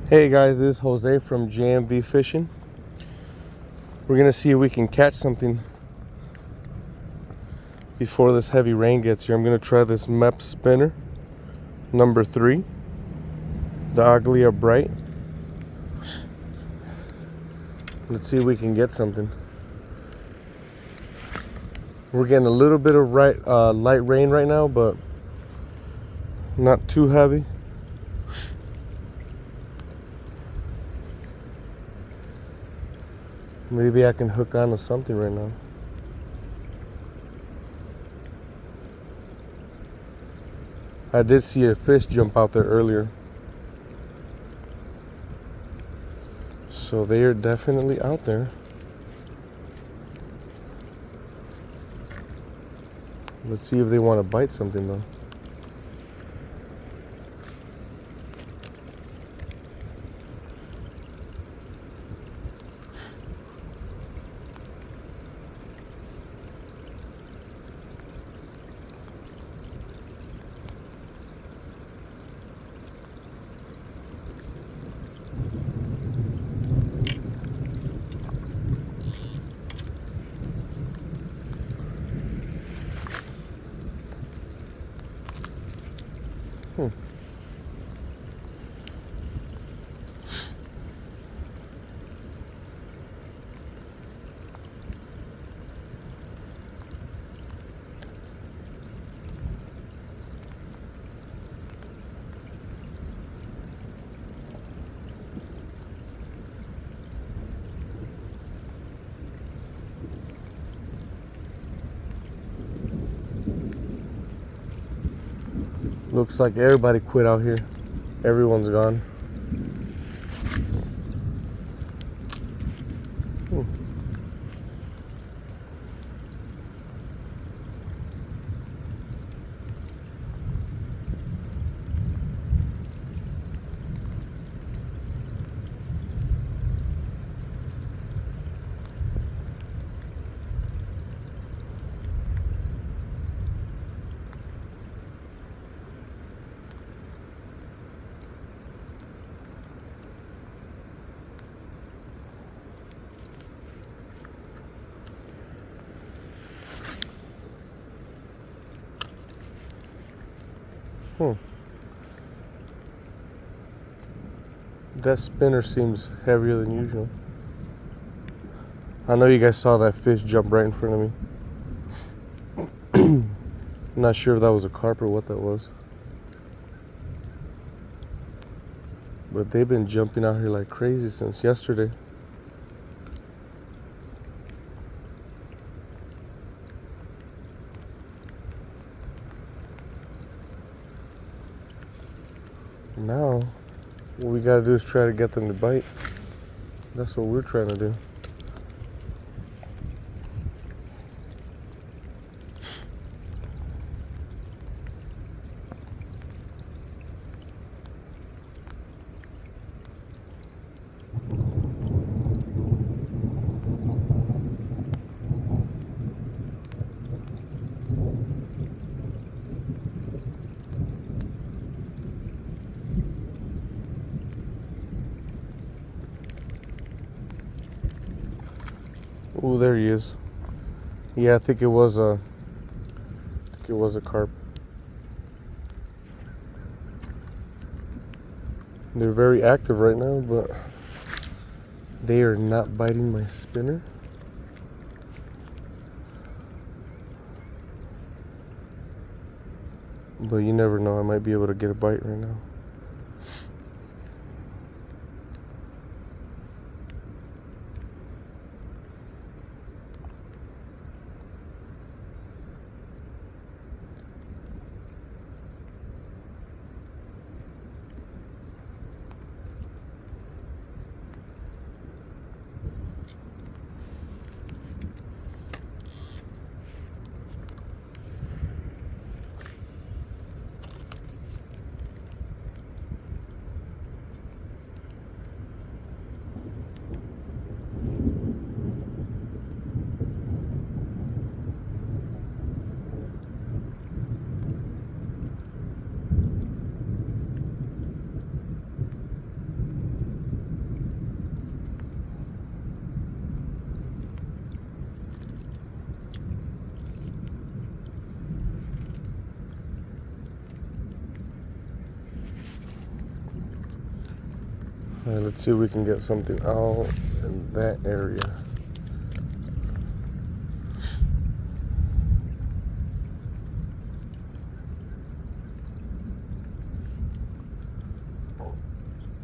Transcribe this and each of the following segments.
Hey guys, this is Jose from JMV Fishing. We're gonna see if we can catch something before this heavy rain gets here. I'm gonna try this MEP spinner, number 3, the Aglia Bright. Let's see if we can get something. We're getting a little bit of light rain right now, but not too heavy. Maybe I can hook onto something right now. I did see a fish jump out there earlier. So they are definitely out there. Let's see if they want to bite something though. Looks like everybody quit out here. Everyone's gone. That spinner seems heavier than usual. I know you guys saw that fish jump right in front of me. Not sure if that was a carp or what that was. But they've been jumping out here like crazy since yesterday. Now, what we gotta do is try to get them to bite. That's what we're trying to do. Oh, there he is. Yeah, I think it was a carp. They're very active right now, but they are not biting my spinner. But you never know, I might be able to get a bite right now. Alright, let's see if we can get something out in that area.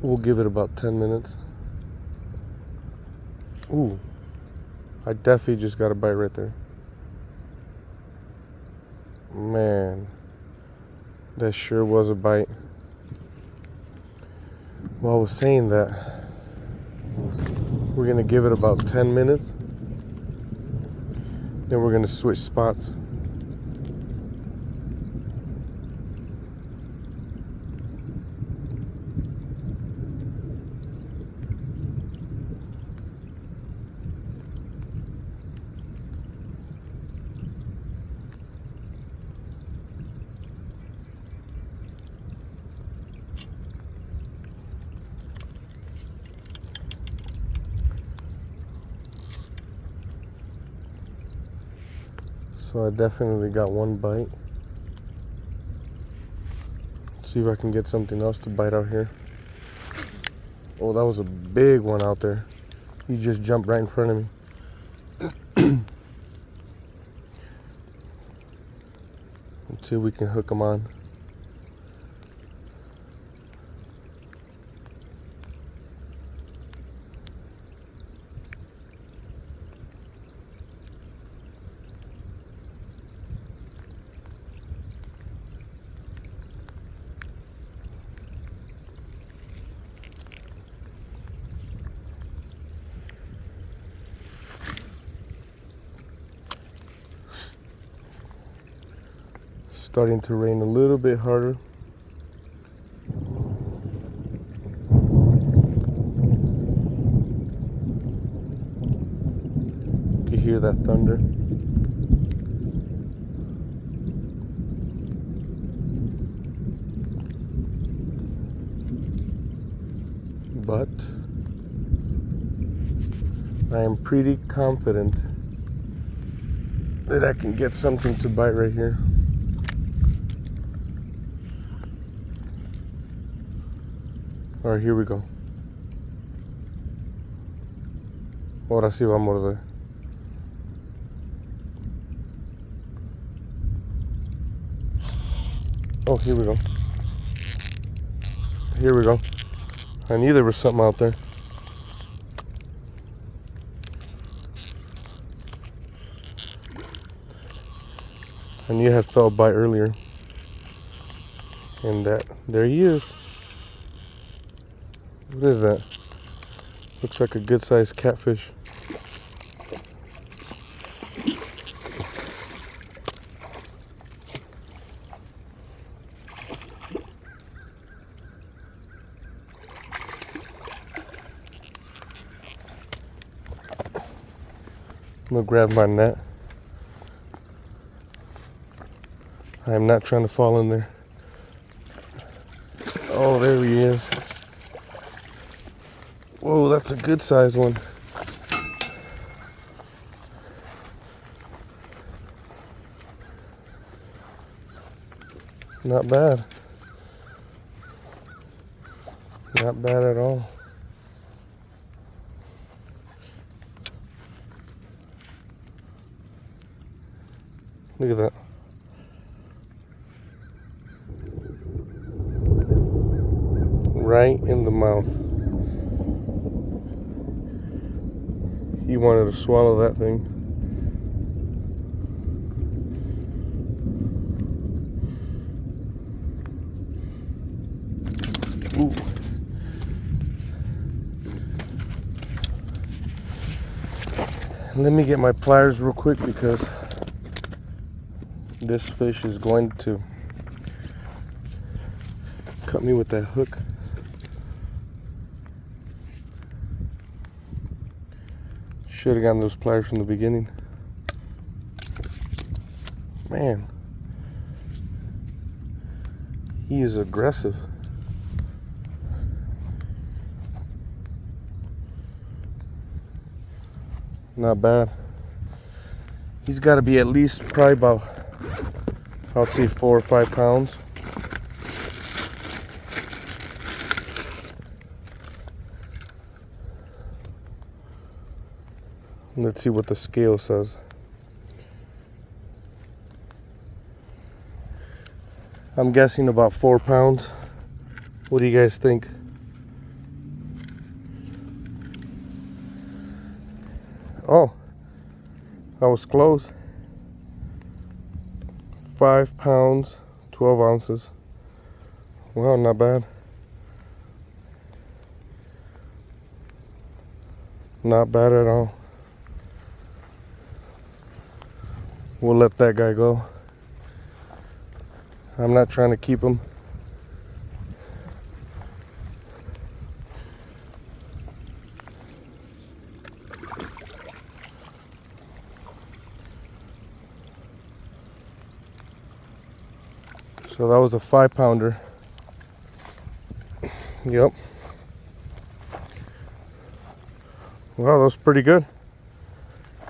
We'll give it about 10 minutes. Ooh, I definitely just got a bite right there. Man, that sure was a bite. Well, I was saying that we're gonna give it about 10 minutes. Then we're gonna switch spots. So I definitely got one bite. See if I can get something else to bite out here. Oh, that was a big one out there. He just jumped right in front of me. Let's see if we can hook him on. Starting to rain a little bit harder. You can hear that thunder. But I am pretty confident that I can get something to bite right here. All right, here we go. Ahora sí va a morder. Oh, here we go. Here we go. I knew there was something out there. I knew I had felt a bite earlier. And there he is. What is that? Looks like a good sized catfish. I'm gonna grab my net. I am not trying to fall in there. Oh, there he is. Whoa, that's a good sized one. Not bad. Not bad at all. Look at that. Right in the mouth. He wanted to swallow that thing. Ooh. Let me get my pliers real quick because this fish is going to cut me with that hook. Should have gotten those pliers from the beginning. Man, he is aggressive. Not bad. He's got to be at least probably about, I'll say 4 or 5 pounds. Let's see what the scale says. I'm guessing about 4 pounds. What do you guys think? Oh, I was close. 5 pounds, 12 ounces. Well, not bad. Not bad at all. We'll let that guy go. I'm not trying to keep him. So that was a 5-pounder. Yep. Wow, that was pretty good.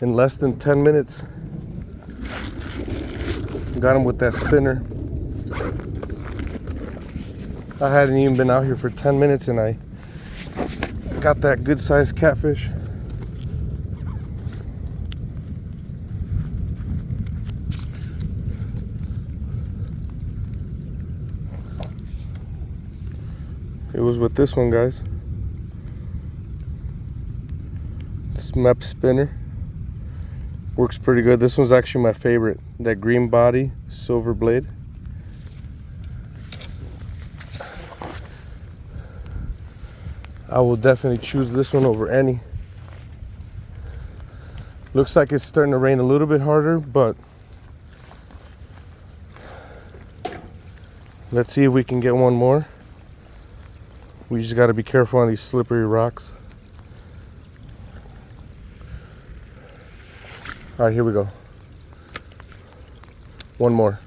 In less than 10 minutes. Got him with that spinner. I hadn't even been out here for 10 minutes and I got that good sized catfish. It was with this one, guys. This map spinner works pretty good. This one's actually my favorite. That green body, silver blade. I will definitely choose this one over any. Looks like it's starting to rain a little bit harder, but let's see if we can get one more. We just got to be careful on these slippery rocks. All right, here we go. One more.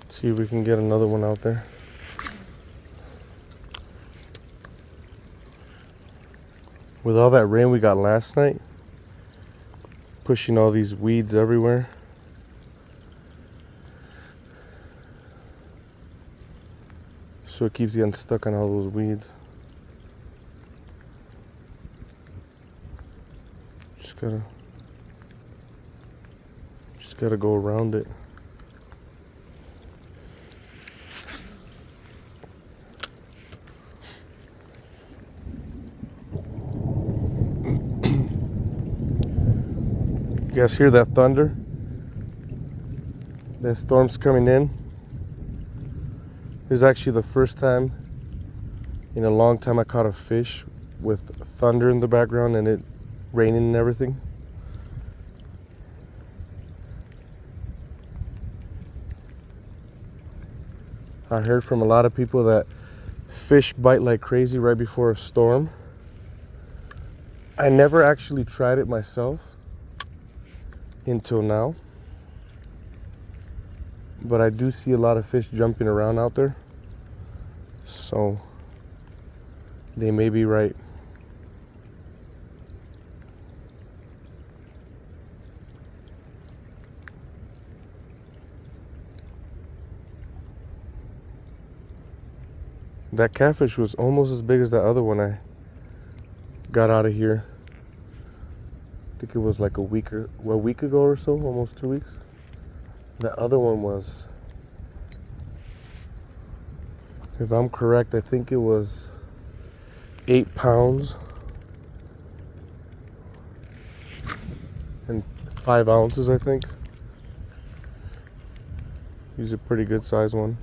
See if we can get another one out there. With all that rain we got last night, pushing all these weeds everywhere. So it keeps getting stuck on all those weeds. Just gotta go around it. You guys hear that thunder? That storm's coming in. This is actually the first time in a long time I caught a fish with thunder in the background and it raining and everything. I heard from a lot of people that fish bite like crazy right before a storm. I never actually tried it myself until now, but I do see a lot of fish jumping around out there, so they may be right. That catfish was almost as big as that other one I got out of here. I think it was like a week ago or so, almost 2 weeks. The other one was, if I'm correct, I think it was 8 pounds and 5 ounces, I think. He's a pretty good size one.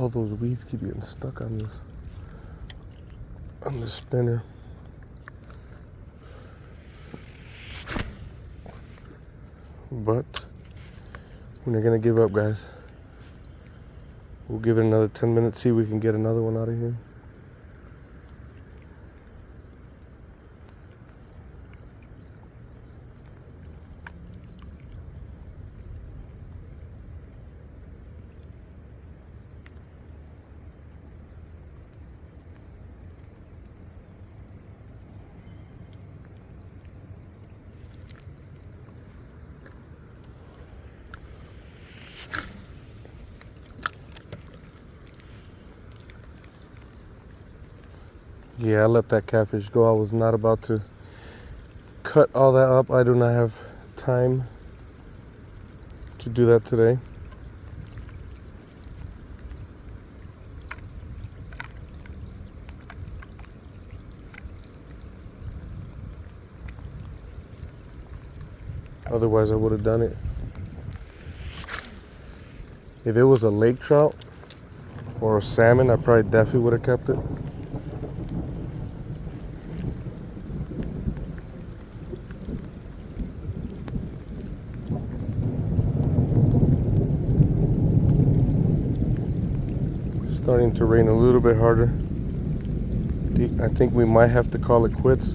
all those weeds keep getting stuck on this spinner. But we're not gonna give up, guys. We'll give it another 10 minutes, see if we can get another one out of here. Yeah, I let that catfish go. I was not about to cut all that up. I do not have time to do that today. Otherwise, I would have done it. If it was a lake trout or a salmon, I probably definitely would have kept it. Starting to rain a little bit harder. I think we might have to call it quits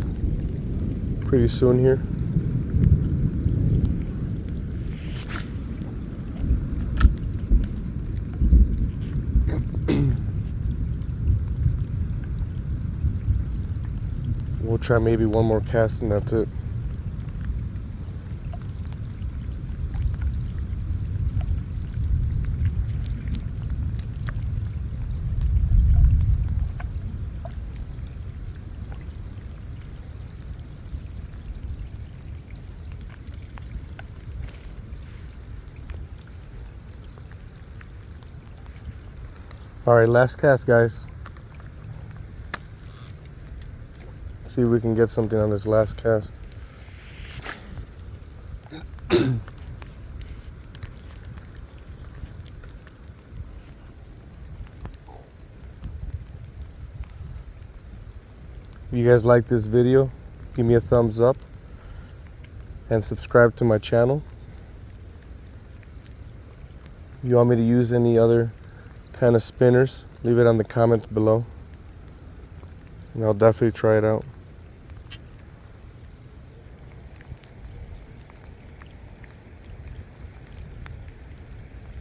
pretty soon here. We'll try maybe one more cast and that's it. All right, last cast, guys. See if we can get something on this last cast. If you guys like this video, give me a thumbs up and subscribe to my channel. If you want me to use any other kind of spinners, leave it on the comments below and I'll definitely try it out.